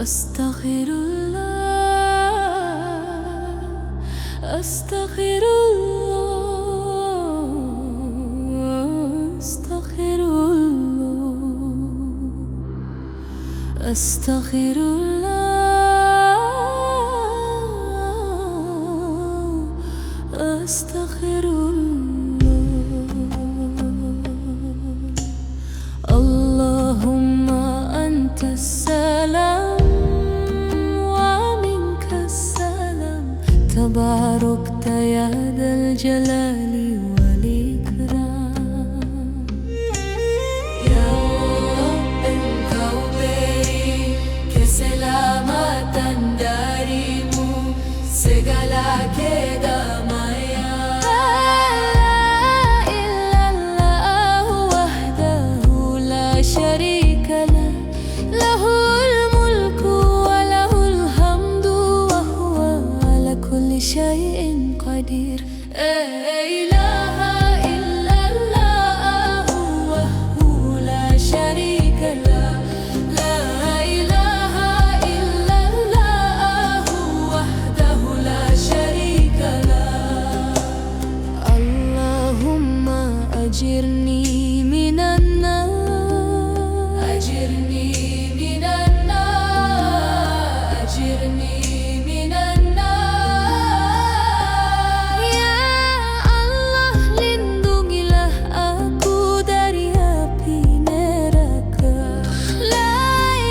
أستغفر الله أستغفر الله أستغفر الله أستغفر الله أستغفر الله اللهم أنت السلام تباركت يا ذا الجلال والإكرام يا رب engkau beri keselamatan darimu segala kedamaian la illallah wahdahu la syarika lah lahul mulku wa lahul hamdu wa huwa ala kulli syai'in qadir. La ilaha illallah wahdahu la syarika lah la ilaha illallah wahdahu la syarika lah. Allahumma ajirni minan nar ajirni minan nar ajirni minan nar ya Allah, lindungilah aku dari api neraka. La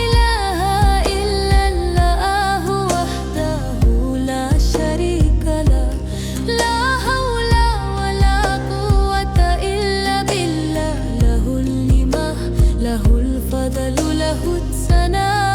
ilaha illallah wahdahu la syarika lah la haula wa la quwwata illa billah lahul limah lahul fadlu lahut sana.